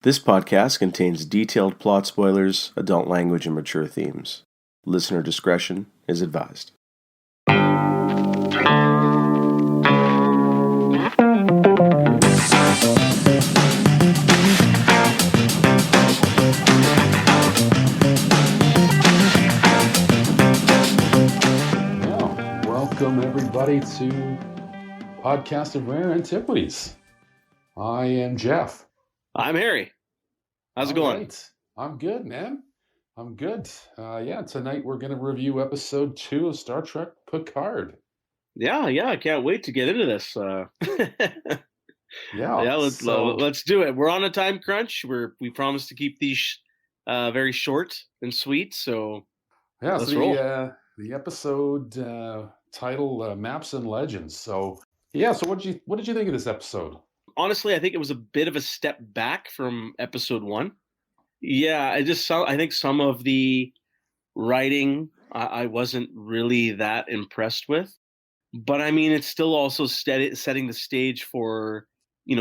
This podcast contains detailed plot spoilers, adult language, and mature themes. Listener discretion is advised. Welcome everybody to Podcast of Rare Antiquities. I am Geoff. I'm Harry. How's it going? Right. I'm good, man. I'm good. Tonight we're going to review episode 2 of Star Trek Picard. Yeah, I can't wait to get into this. Let's do it. We're on a time crunch. We promise to keep these very short and sweet. So let's roll. The episode title Maps and Legends. So what did you think of this episode? Honestly, I think it was a bit of a step back from episode 1. Yeah, I think some of the writing I wasn't really that impressed with. But I mean, it's still also setting the stage for,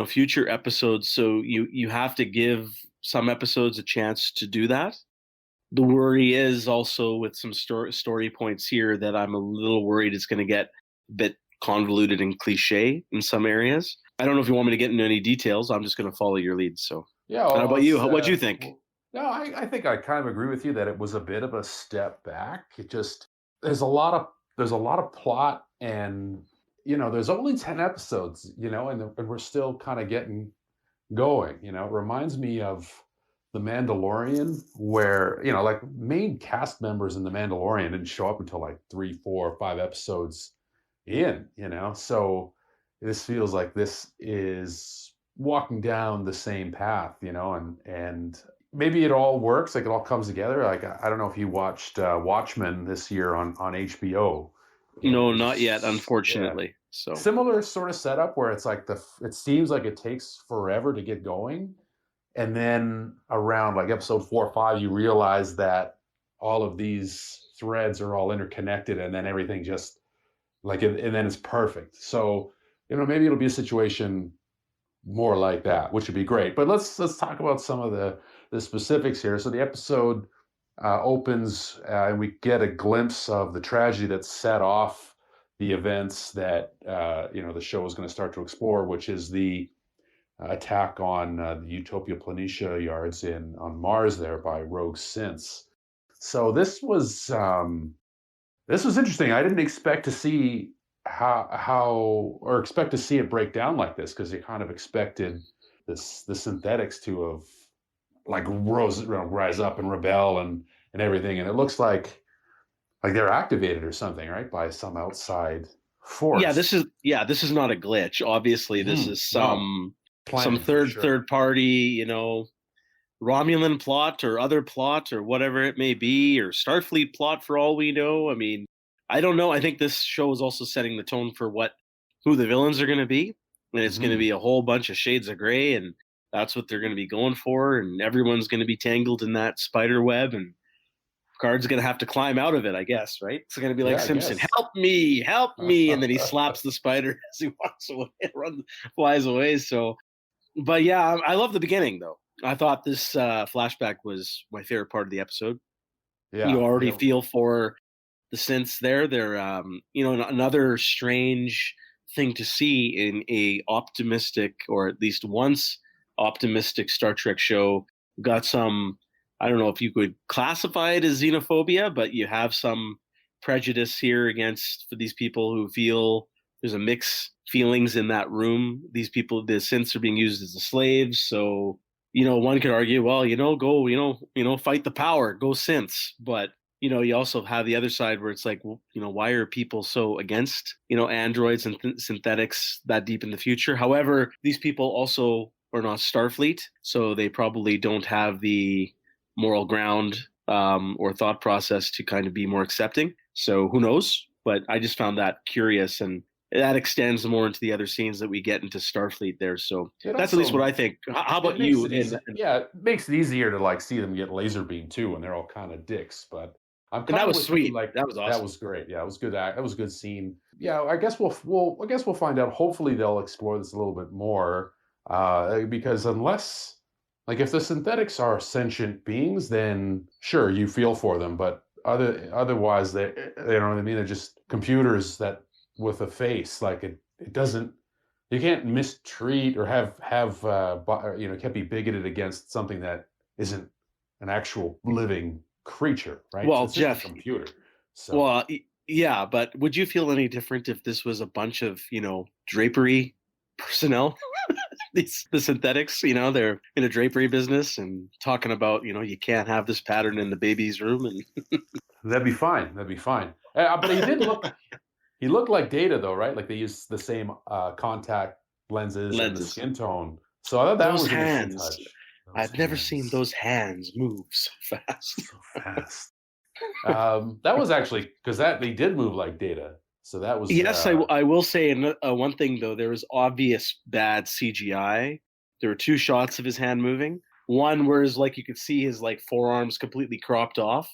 future episodes. So you have to give some episodes a chance to do that. The worry is also with some story points here that I'm a little worried it's going to get a bit convoluted and cliche in some areas. I don't know if you want me to get into any details. I'm just going to follow your lead. So yeah. How about you? What do you think? I think I kind of agree with you that it was a bit of a step back. It just there's a lot of plot, and there's only 10 episodes, and we're still kind of getting going. It reminds me of The Mandalorian, where like main cast members in The Mandalorian didn't show up until like 3, 4, 5 episodes in. So this feels like this is walking down the same path, and maybe it all works, like it all comes together. Like I don't know if you watched Watchmen this year on HBO. No, not yet, unfortunately. Yeah. So similar sort of setup where it's like it seems like it takes forever to get going, and then around like episode 4 or 5, you realize that all of these threads are all interconnected, and then everything just and then it's perfect. So maybe it'll be a situation more like that, which would be great. But let's talk about some of the specifics here. So the episode opens and we get a glimpse of the tragedy that set off the events that the show is going to start to explore, which is the attack on the Utopia Planitia yards on Mars there by rogue synths. So this was interesting. I didn't expect to see expect to see it break down like this, because you kind of expected the synthetics to have like rise up and rebel and everything, and it looks like they're activated or something, right, by some outside force. Yeah, this is not a glitch. Obviously, this is some third party, Romulan plot or other plot or whatever it may be, or Starfleet plot for all we know. I mean, I don't know. I think this show is also setting the tone for who the villains are going to be, and it's going to be a whole bunch of shades of gray, and that's what they're going to be going for, and everyone's going to be tangled in that spider web, and Picard's going to have to climb out of it, I guess, right? It's going to be like Simpson, help me, and then he slaps the spider as he walks away, flies away. So, but yeah, I love the beginning, though. I thought this flashback was my favorite part of the episode. Yeah, you already feel for the synths there. They're, another strange thing to see in a optimistic, or at least once optimistic Star Trek show. Got some, I don't know if you could classify it as xenophobia, but you have some prejudice here for these people who feel there's a mixed feelings in that room. These people, the synths are being used as the slaves. So, one could argue, well, go, fight the power, go synths. But, you also have the other side where it's like, why are people so against, androids and synthetics that deep in the future? However, these people also are not Starfleet, so they probably don't have the moral ground or thought process to kind of be more accepting. So who knows? But I just found that curious, and that extends more into the other scenes that we get into Starfleet there. So that's at least what I think. How about you? It makes it easier to see them get laser beam too, and they're all kind of dicks. But that was sweet. That was awesome. That was great. Yeah, it was good. That was a good scene. Yeah, I guess we'll find out. Hopefully they'll explore this a little bit more, because unless Like if the synthetics are sentient beings, then sure, you feel for them, but otherwise they you know what I mean? They're just computers that with a face. Like it doesn't, you can't mistreat or can't be bigoted against something that isn't an actual living creature, right? Well, It's just a Jeff, computer. So well, yeah, but would you feel any different if this was a bunch of, drapery personnel? The synthetics, they're in a drapery business and talking about, you can't have this pattern in the baby's room. And that'd be fine. That'd be fine. But he looked like Data though, right? Like they used the same contact lenses and the lenses, skin tone. So I thought that those was an interesting hands. touch. Those I've never seen hands those hands move so fast. so fast. That was actually because that they did move like Data. So that was Yes, I will say one thing though. There was obvious bad CGI. There were two shots of his hand moving. One where you could see his forearms completely cropped off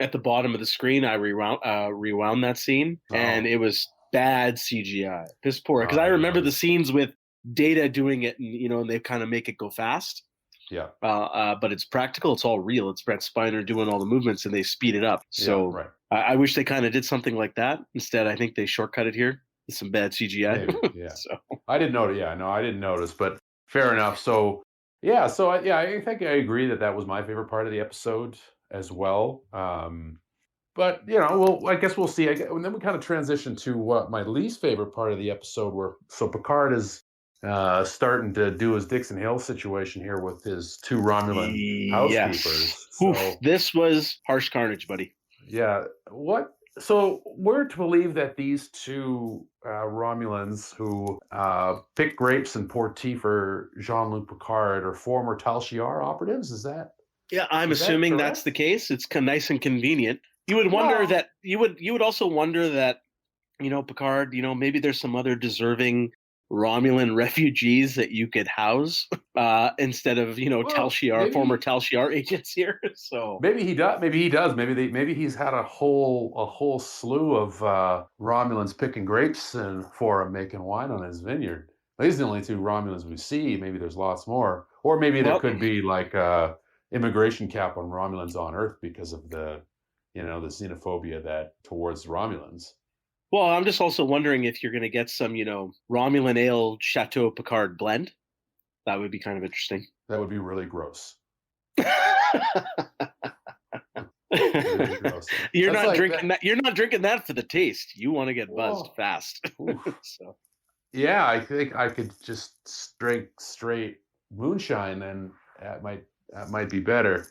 at the bottom of the screen. I rewound that scene, and it was bad CGI. Piss poor. Because I remember the scenes with Data doing it, and they kind of make it go fast. Yeah. But it's practical. It's all real. It's Brett Spiner doing all the movements, and they speed it up. So yeah, right. I wish they kind of did something like that. Instead, I think they shortcut it here with some bad CGI. Maybe, yeah. So I didn't notice. Yeah, no, I didn't notice. But fair enough. So yeah, I think I agree that was my favorite part of the episode as well. But I guess we'll see. And then we kind of transition to what my least favorite part of the episode were. So Picard is starting to do his Dixon Hill situation here with his two Romulan housekeepers. Oof, so this was harsh carnage, buddy. Yeah. So we're to believe that these two Romulans who pick grapes and pour tea for Jean-Luc Picard are former Tal Shiar operatives? Is that? Yeah, I'm assuming that's the case. It's nice and convenient. You would wonder that you would also wonder that, Picard, maybe there's some other deserving Romulan refugees that you could house instead of, Tal Shiar, former Tal Shiar agents here. So maybe he does. Maybe he's had a whole slew of Romulans picking grapes for him, making wine on his vineyard. These are the only two Romulans we see. Maybe there's lots more, or maybe there could be like a immigration cap on Romulans on Earth because of the the xenophobia that towards Romulans. Well, I'm just also wondering if you're going to get some, Romulan ale Chateau Picard blend. That would be kind of interesting. That would be really gross. Really gross. You're not drinking that. You're not drinking that for the taste. You want to get buzzed fast. So. Yeah, I think I could just drink straight moonshine, and that might be better.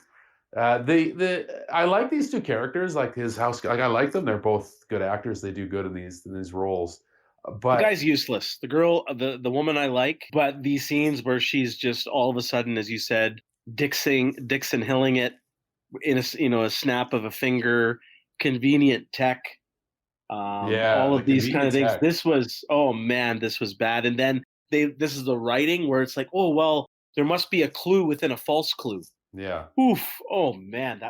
I like these two characters, like his house. Like I like them. They're both good actors. They do good in these roles. But the guy's useless. The girl, the woman I like, but these scenes where she's just all of a sudden, as you said, Dixon Hilling it in a snap of a finger, convenient tech. All of these kind of things. This was bad. And then this is the writing where it's like, oh well, there must be a clue within a false clue. Yeah. Oof. Oh man,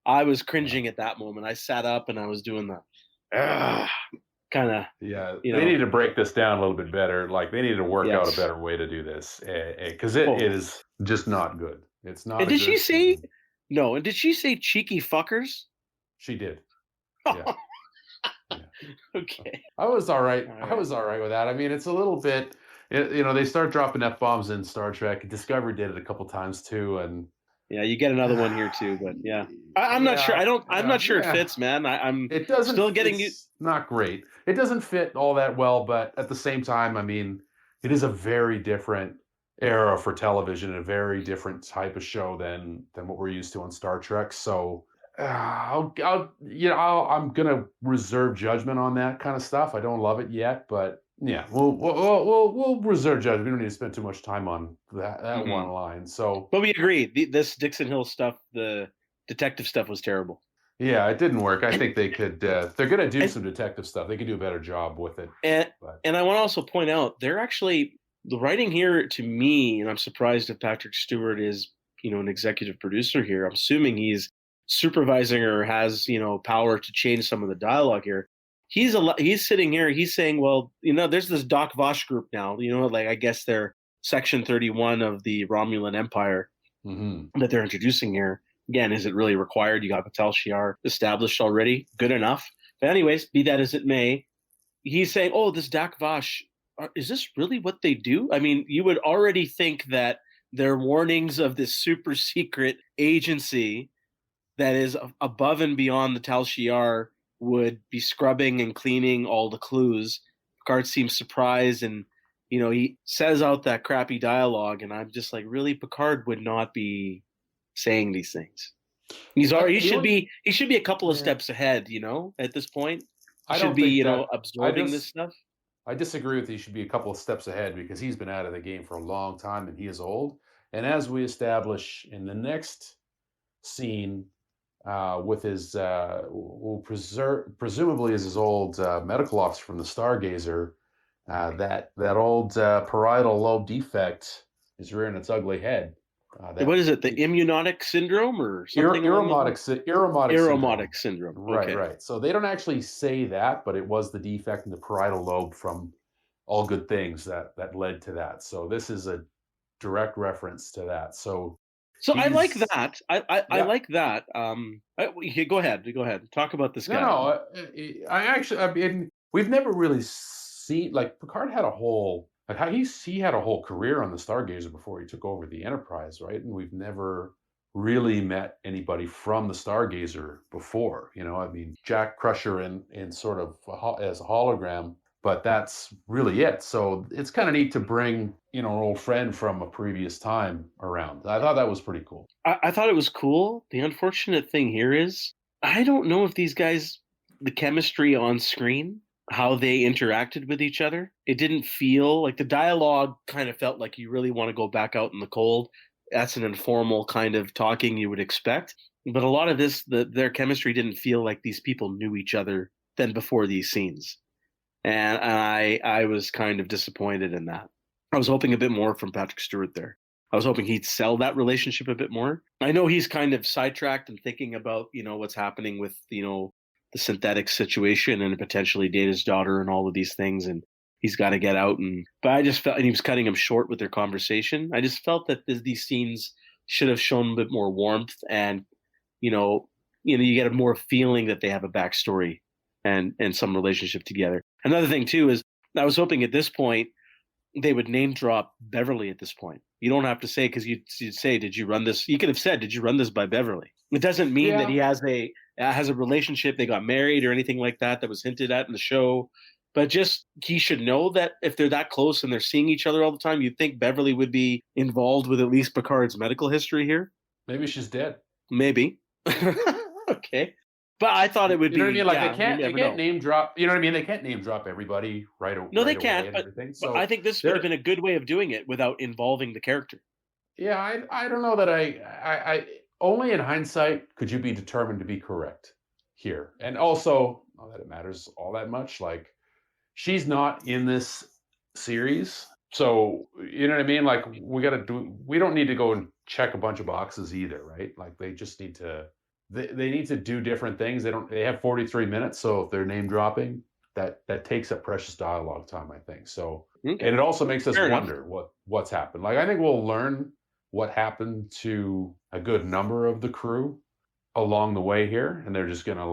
I was cringing at that moment. I sat up and I was doing the kind of. Yeah. They need to break this down a little bit better. Like they need to work out a better way to do this because it is just not good. It's not. And did she say no? And did she say cheeky fuckers? She did. Yeah. Yeah. Okay. I was all right. I was all right with that. I mean, it's a little bit. They start dropping F-bombs in Star Trek. Discovery did it a couple times too, and. Yeah, you get another one here too, but yeah, I'm not sure. I'm not sure it fits, man. It doesn't. Still getting you. Not great. It doesn't fit all that well, but at the same time, I mean, it is a very different era for television, a very different type of show than what we're used to on Star Trek. So, I'm gonna reserve judgment on that kind of stuff. I don't love it yet, but. Yeah, we'll reserve judgment. We don't need to spend too much time on that one line. So, but we agree. This Dixon Hill stuff, the detective stuff, was terrible. Yeah, it didn't work. I think they could. They're going to do some detective stuff. They could do a better job with it. And I want to also point out, they're actually the writing here to me, and I'm surprised if Patrick Stewart is an executive producer here. I'm assuming he's supervising or has power to change some of the dialogue here. He's sitting here. He's saying, well, there's this Doc Vosh group now. I guess they're Section 31 of the Romulan Empire. that they're introducing here. Again, is it really required? You got Patel Shiar established already. Good enough. But anyways, be that as it may, he's saying, oh, this Dak Vash, is this really what they do? I mean, you would already think that their warnings of this super secret agency that is above and beyond the Tal Shiar would be scrubbing and cleaning all the clues. Picard seems surprised, and he says out that crappy dialogue, and I'm just like, really, Picard would not be saying these things. He should be a couple of steps ahead, at this point. He should be, absorbing this stuff. I disagree with you. He should be a couple of steps ahead because he's been out of the game for a long time and he is old. And as we establish in the next scene, with his who presumably is his old medical officer from the Stargazer, that old parietal lobe defect is rearing its ugly head. What is it? The immunotic syndrome or something? Aromatic syndrome. Right, okay. Right. So they don't actually say that, but it was the defect in the parietal lobe from All Good Things that led to that. So this is a direct reference to that. So I like that. I like that. Go ahead. Talk about this guy. No, I mean, we've never really seen, like, Picard had a whole, like, how he had a whole career on the Stargazer before he took over the Enterprise, right? And we've never really met anybody from the Stargazer before. I mean, Jack Crusher in sort of as a hologram, but that's really it. So it's kind of neat to bring, an old friend from a previous time around. I thought that was pretty cool. I thought it was cool. The unfortunate thing here is, I don't know if these guys, the chemistry on screen, how they interacted with each other, it didn't feel like the dialogue kind of felt like you really want to go back out in the cold. That's an informal kind of talking you would expect. But a lot of this, their chemistry didn't feel like these people knew each other than before these scenes. And I was kind of disappointed in that. I was hoping a bit more from Patrick Stewart there. I was hoping he'd sell that relationship a bit more. I know he's kind of sidetracked and thinking about, what's happening with, the synthetic situation and potentially Data's daughter and all of these things. And he's got to get out. But I just felt, and he was cutting him short with their conversation. I just felt that these scenes should have shown a bit more warmth and, you get a more feeling that they have a backstory and some relationship together. Another thing too is I was hoping at this point they would name drop Beverly at this point. You don't have to say, because you'd say, did you run this? You could have said, did you run this by Beverly? It doesn't mean that he has a relationship, they got married or anything like that was hinted at in the show. But just he should know that if they're that close and they're seeing each other all the time, you'd think Beverly would be involved with at least Picard's medical history here. Maybe she's dead. Maybe. Okay. But I thought it would be. You know what I mean? Like, they can't name drop. You know what I mean? They can't name drop everybody right away. No, they can't. But I think this would have been a good way of doing it without involving the character. Yeah, I don't know that I only in hindsight could you be determined to be correct here. And also, not that it matters all that much. Like, she's not in this series, so you know what I mean. Like, we don't need to go and check a bunch of boxes either, right? Like, they just need to. They need to do different things. They have 43 minutes, so if they're name dropping, that takes up precious dialogue time, I think. So, and it also makes us wonder what's happened. Like, I think we'll learn what happened to a good number of the crew along the way here, and they're just gonna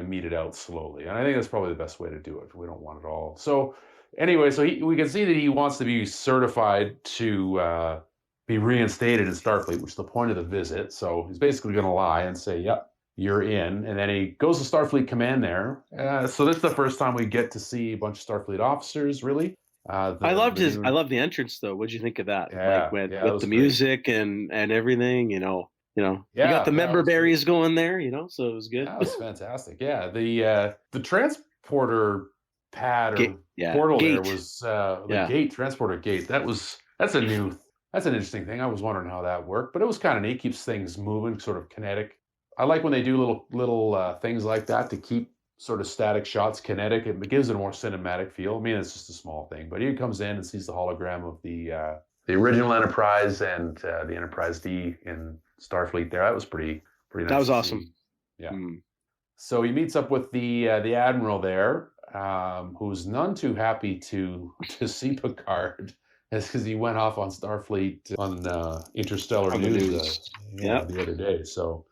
mete it out slowly. And I think that's probably the best way to do it. We don't want it all. So anyway, we can see that he wants to be certified to be reinstated in Starfleet, which is the point of the visit. So he's basically going to lie and say, yep, you're in. And then he goes to Starfleet Command there. So this is the first time we get to see a bunch of Starfleet officers, really. I loved the entrance, though. What'd you think of that? Yeah, with the music and everything, you got the member berries going there, so it was good. That was fantastic. Yeah. The transporter pad or portal gate. There was gate, transporter gate. That's an interesting thing. I was wondering how that worked, but it was kind of neat. Keeps things moving, sort of kinetic. I like when they do little things like that to keep sort of static shots kinetic. It gives it a more cinematic feel. I mean, it's just a small thing, but he comes in and sees the hologram of the original Enterprise and the Enterprise D in Starfleet there. That was pretty nice. That was awesome. Yeah. So he meets up with the Admiral there, who's none too happy to see Picard. It's because he went off on Starfleet on Interstellar On the News, news. the other day. So,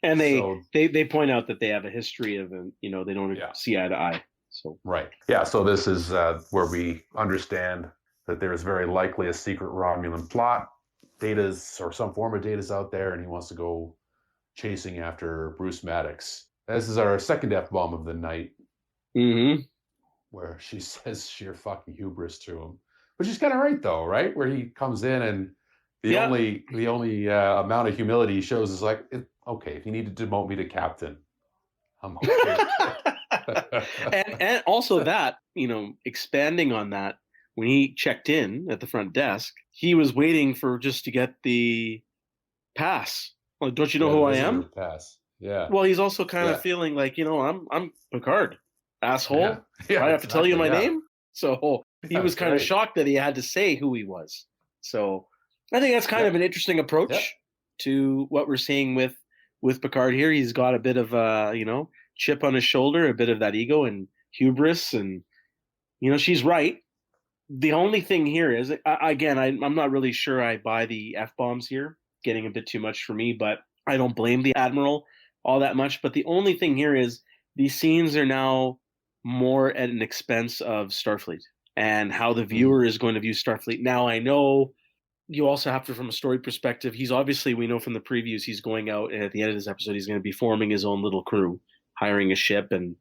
And so they point out that they have a history of, they don't yeah, see eye to eye. So right. Yeah, so this is where we understand that there is very likely a secret Romulan plot. Data's or some form of data's out there, and he wants to go chasing after Bruce Maddox. This is our second F-bomb of the night, where she says sheer fucking hubris to him. But she's kind of right, though, right? Where he comes in and the only amount of humility he shows is like, okay, if you need to demote me to captain, I'm okay. and also that, expanding on that, when he checked in at the front desk, he was waiting for just to get the pass. Well, don't you know who I am? Pass. Yeah. Well, he's also kind of feeling like, I'm Picard, asshole. I have to tell you my name. So he was kind of shocked that he had to say who he was. So I think that's kind of an interesting approach to what we're seeing with Picard here. He's got a bit of chip on his shoulder, a bit of that ego and hubris, and she's right. The only thing here is, again, I'm not really sure I buy the F-bombs here, getting a bit too much for me, but I don't blame the Admiral all that much. But the only thing here is these scenes are now more at an expense of Starfleet and how the viewer is going to view Starfleet. Now, I know you also have to, from a story perspective, he's obviously, we know from the previews, he's going out, and at the end of this episode, he's going to be forming his own little crew, hiring a ship and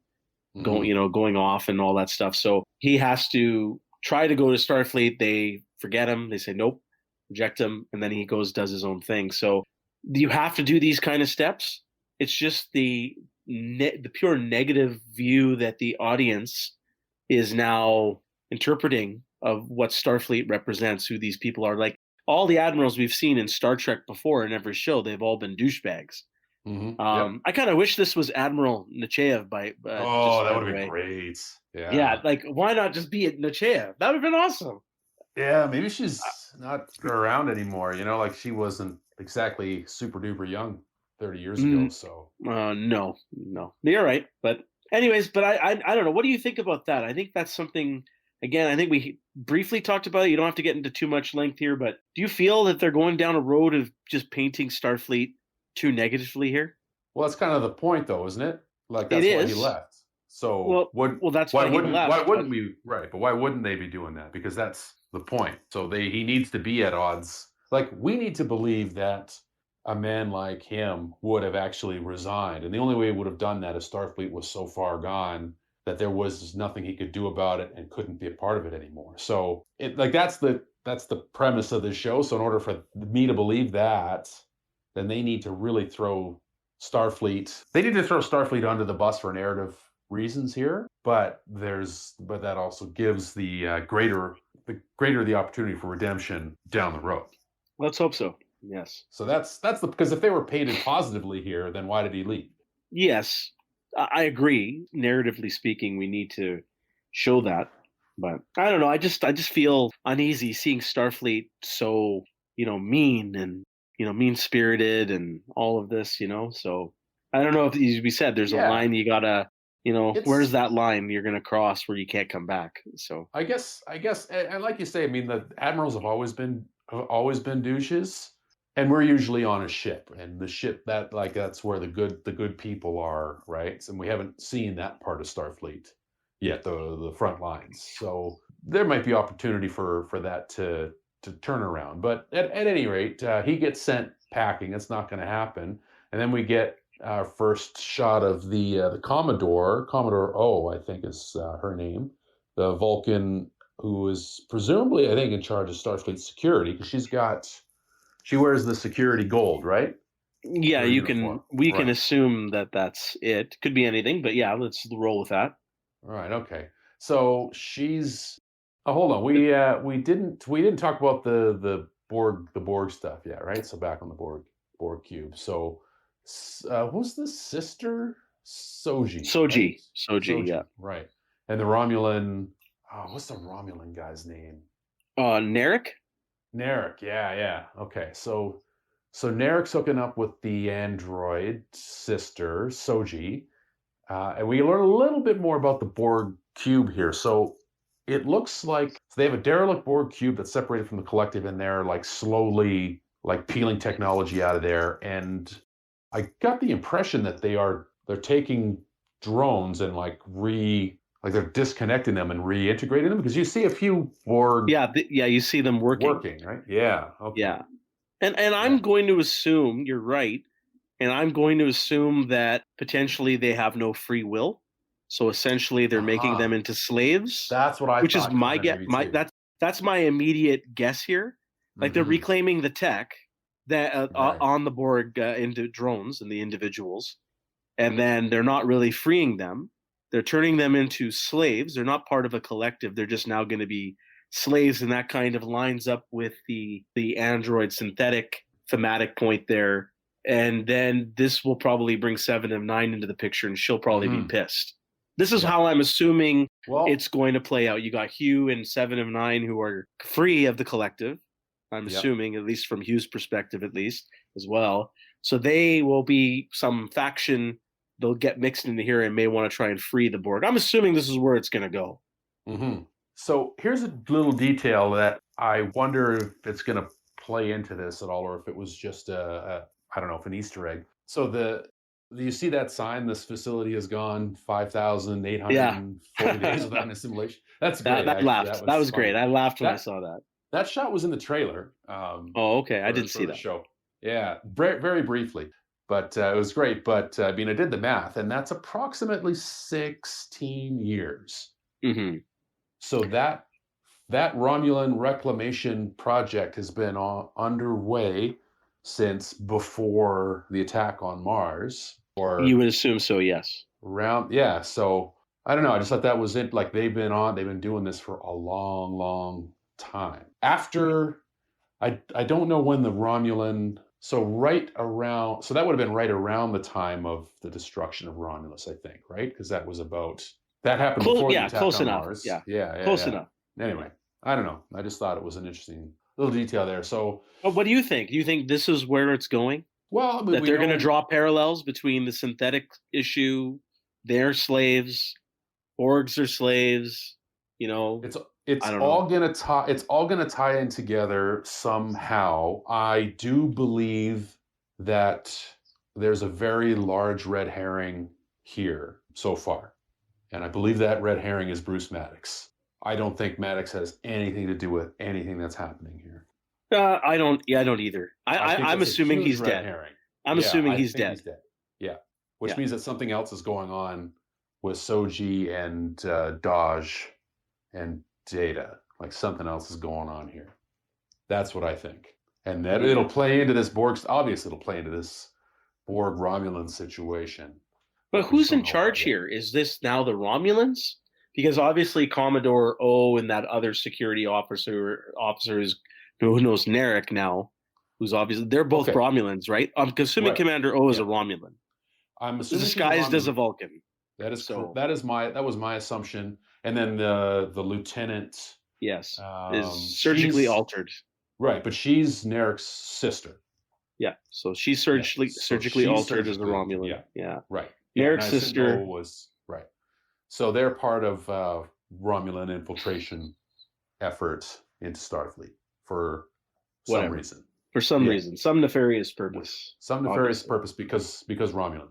going off and all that stuff. So he has to try to go to Starfleet. They forget him. They say, nope, reject him. And then he goes, does his own thing. So you have to do these kind of steps. It's just the pure negative view that the audience is now interpreting of what Starfleet represents, who these people are. Like all the admirals we've seen in Star Trek before in every show, they've all been douchebags. I kind of wish this was Admiral Nechayev that would have been great. Yeah, like why not just be at Nechayev? That would have been awesome. Yeah, maybe she's not around anymore. Like she wasn't exactly super duper young 30 years ago. So no, you're right. But anyways, I don't know. What do you think about that? I think that's something. Again, I think we briefly talked about it. You don't have to get into too much length here, but do you feel that they're going down a road of just painting Starfleet too negatively here? Well, that's kind of the point, though, isn't it? Like that's why he left. So that's why he left. Why wouldn't we? Right, but why wouldn't they be doing that? Because that's the point. So he needs to be at odds. Like we need to believe that a man like him would have actually resigned, and the only way he would have done that is Starfleet was so far gone that there was nothing he could do about it and couldn't be a part of it anymore. So that's the premise of this show. So in order for me to believe that, then they need to really throw Starfleet. They need to throw Starfleet under the bus for narrative reasons here, but that also gives the greater the opportunity for redemption down the road. Let's hope so. Yes. So that's because if they were painted positively here, then why did he leave? Yes, I agree. Narratively speaking, we need to show that, but I don't know. I just feel uneasy seeing Starfleet so mean and mean-spirited and all of this. So I don't know if, as we said, there's a line you gotta. Where's that line you're going to cross where you can't come back? So I guess, and like you say, I mean, the admirals have always been douches, and we're usually on a ship, and the ship that's where the good people are, right? And we haven't seen that part of Starfleet yet, the front lines. So there might be opportunity for that to turn around. But at any rate, he gets sent packing. It's not going to happen, and then we get our first shot of the Commodore O, I think is her name, the Vulcan who is presumably, I think, in charge of Starfleet security, because she wears the security gold, right? Yeah, we can assume that that's it. Could be anything, but yeah, let's roll with that. All right, okay. So she's. Oh, hold on. We didn't talk about the Borg stuff yet, right? So back on the Borg cube. So. Who's the sister? Soji. Soji, right? Soji, yeah. Right. And the Romulan, what's the Romulan guy's name? Narek? Narek, yeah. Okay. So Narek's hooking up with the android sister, Soji. And we learn a little bit more about the Borg cube here. So it looks like they have a derelict Borg cube that's separated from the collective, and they're like slowly like peeling technology out of there. And I got the impression that they're taking drones and like they're disconnecting them and reintegrating them, because you see a few Borg. Yeah, you see them working, right? Yeah. Okay. Yeah, and I'm going to assume you're right, and I'm going to assume that potentially they have no free will. So essentially, they're making them into slaves. That's what I which thought. Is my guess. That's my immediate guess here. Like they're reclaiming the tech that on the Borg into drones and the individuals, and then they're not really freeing them. They're turning them into slaves. They're not part of a collective. They're just now going to be slaves, and that kind of lines up with the android synthetic thematic point there. And then this will probably bring 7 of 9 into the picture, and she'll probably be pissed. This is how I'm assuming it's going to play out. You got Hugh and 7 of 9 who are free of the collective. I'm assuming, at least from Hugh's perspective, at least as well. So they will be some faction. They'll get mixed into here and may want to try and free the Borg. I'm assuming this is where it's going to go. Mm-hmm. So here's a little detail that I wonder if it's going to play into this at all, or if it was just I don't know, if an Easter egg. So you see that sign? This facility has gone 5,840 days without an assimilation. That's great. That was great. I laughed when I saw that. That shot was in the trailer. Okay. I didn't see that. Show. Yeah, very, very briefly. But it was great. But I mean, I did the math, and that's approximately 16 years. Mm-hmm. So that Romulan reclamation project has been underway since before the attack on Mars. Or you would assume so, yes. So I don't know. I just thought that was it. Like they've been doing this for a long, long time. After, I don't know when the Romulan. So that would have been right around the time of the destruction of Romulus, I think, right? Because that happened before the attack on Mars. Yeah. Close enough. Anyway, I don't know. I just thought it was an interesting little detail there. So, what do you think? Do you think this is where it's going? Well, that they're going to draw parallels between the synthetic issue, they're slaves, Borgs are slaves. You know, it's all going to tie in together somehow. I do believe that there's a very large red herring here so far, and I believe that red herring is Bruce Maddox. I don't think Maddox has anything to do with anything that's happening here. I don't either. I'm assuming he's dead. Herring. I'm assuming he's dead. Yeah, which means that something else is going on with Soji and Dodge and Data. Like something else is going on here. That's what I think. And that it'll play into this Borg. Obviously, it'll play into this Borg Romulan situation. But who's in charge here? Is this now the Romulans? Because obviously Commodore O and that other security officer is who knows Narek now, who's obviously they're both Romulans, right? I'm assuming Commander O is a Romulan. I'm assuming disguised as a Vulcan. That is that was my assumption. And then the lieutenant, is surgically altered. Right, but she's Narek's sister. Yeah, so she's surgically altered as a Romulan. Yeah. Right. Narek's sister was right. So they're part of Romulan infiltration effort into Starfleet for some reason. For some reason, some nefarious purpose. Purpose because Romulan.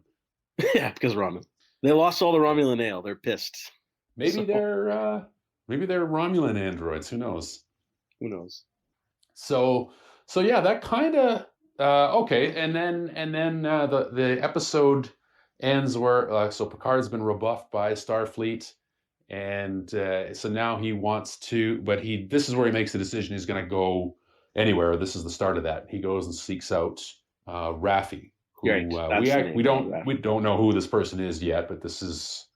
Yeah, because Romulan. They lost all the Romulan ale. They're pissed. Maybe they're Romulan androids. Who knows? So yeah, that kind of okay. And then the episode ends where so Picard's been rebuffed by Starfleet, and so now he wants to, but this is where he makes the decision. He's going to go anywhere. This is the start of that. He goes and seeks out Raffi, who we don't know who this person is yet, but this is.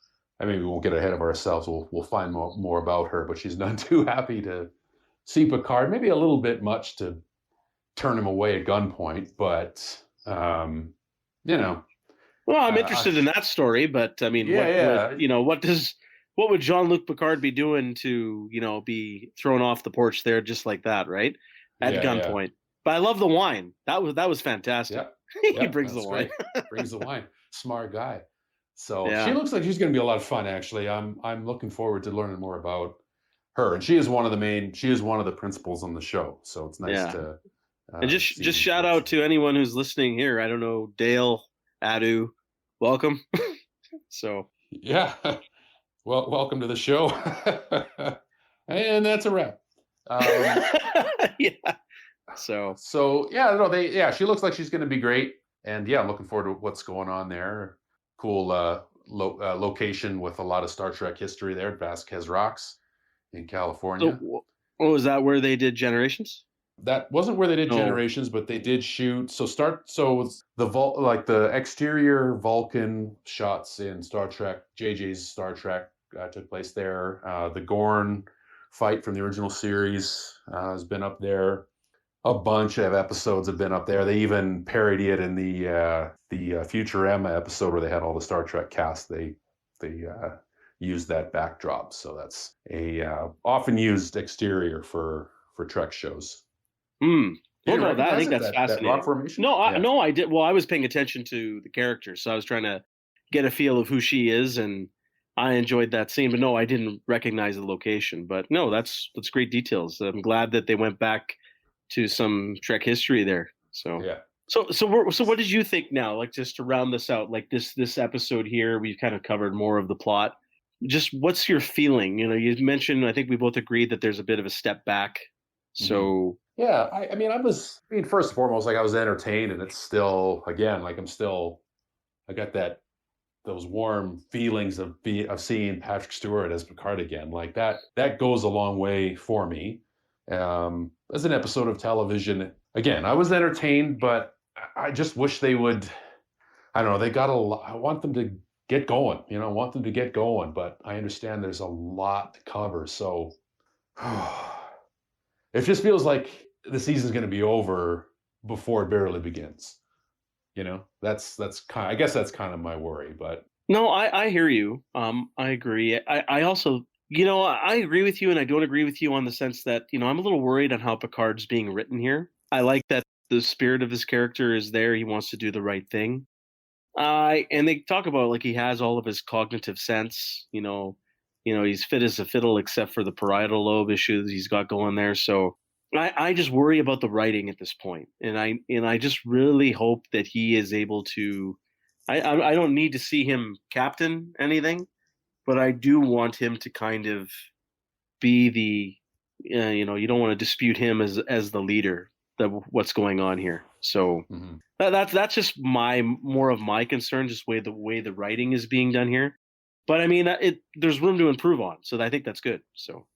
I mean, we won't get ahead of ourselves. We'll find more about her, but she's not too happy to see Picard. Maybe a little bit much to turn him away at gunpoint, but Well, I'm interested in that story, but I mean, what would Jean-Luc Picard be doing to be thrown off the porch there just like that, right? At gunpoint. But I love the wine. That was fantastic. Yeah. He brings the wine. Brings the wine. Smart guy. So she looks like she's going to be a lot of fun. Actually, I'm looking forward to learning more about her, and she is one of the principals on the show. So it's nice to. And just shout out to anyone who's listening here. I don't know, Dale, Adu, welcome. So yeah, well, welcome to the show. And that's a wrap. Yeah. So she looks like she's going to be great, and I'm looking forward to what's going on there. Cool location with a lot of Star Trek history there at Vasquez Rocks in California. So, is that where they did Generations? That wasn't where they did Generations, but they did shoot. So the exterior Vulcan shots in Star Trek, JJ's Star Trek, took place there. The Gorn fight from the original series has been up there. A bunch of episodes have been up there. They even parody it in the Futurama episode where they had all the Star Trek cast. They used that backdrop. So that's a often used exterior for Trek shows. Well, no, I think that's fascinating. That rock formation? No, I did. Well, I was paying attention to the character, so I was trying to get a feel of who she is, and I enjoyed that scene. But no, I didn't recognize the location. But no, that's great details. I'm glad that they went back to some Trek history there. So yeah. So what did you think now? Like, just to round this out, like this episode here, we've kind of covered more of the plot. Just what's your feeling? You mentioned, I think we both agreed that there's a bit of a step back. So. Yeah, I mean, first and foremost, like I was entertained, and it's still, again, like I got those warm feelings of seeing Patrick Stewart as Picard again. Like that goes a long way for me. As an episode of television, again, I was entertained, but I just wish they would, I don't know, I want them to get going, but I understand there's a lot to cover. So it just feels like the season's going to be over before it barely begins. That's I guess that's kind of my worry, but no, I hear you. I agree. I also, I agree with you, and I don't agree with you on the sense that, I'm a little worried on how Picard's being written here. I like that the spirit of his character is there. He wants to do the right thing. And they talk about, like, he has all of his cognitive sense, he's fit as a fiddle except for the parietal lobe issues he's got going there. So I just worry about the writing at this point. And I just really hope that he is able to, I don't need to see him captain anything, but I do want him to kind of be the, you don't want to dispute him as the leader of what's going on here. So that's just more of my concern, just the way the writing is being done here. But I mean, there's room to improve on, so I think that's good. So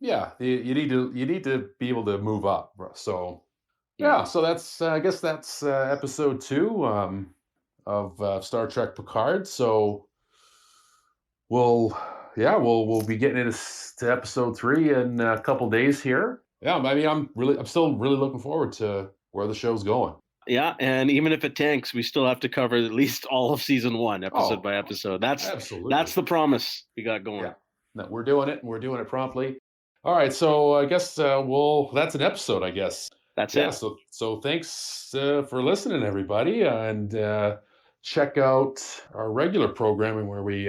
yeah, you need to be able to move up. So so that's I guess that's episode 2 of Star Trek Picard. So we'll be getting into episode 3 in a couple days here. Yeah, I mean, I'm still really looking forward to where the show's going. Yeah, and even if it tanks, we still have to cover at least all of season 1, episode by episode. That's the promise we got going. Yeah, no, we're doing it, and we're doing it promptly. All right, so I guess that's an episode, I guess. That's it. So thanks for listening, everybody, and check out our regular programming where we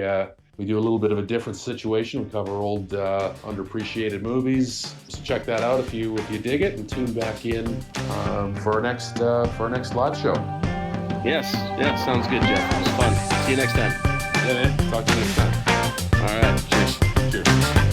do a little bit of a different situation. We cover old underappreciated movies. So check that out if you dig it, and tune back in for our next live show. Yes, sounds good, Jeff. It was fun. See you next time. Yeah, man. Talk to you next time. All right. Cheers. Cheers.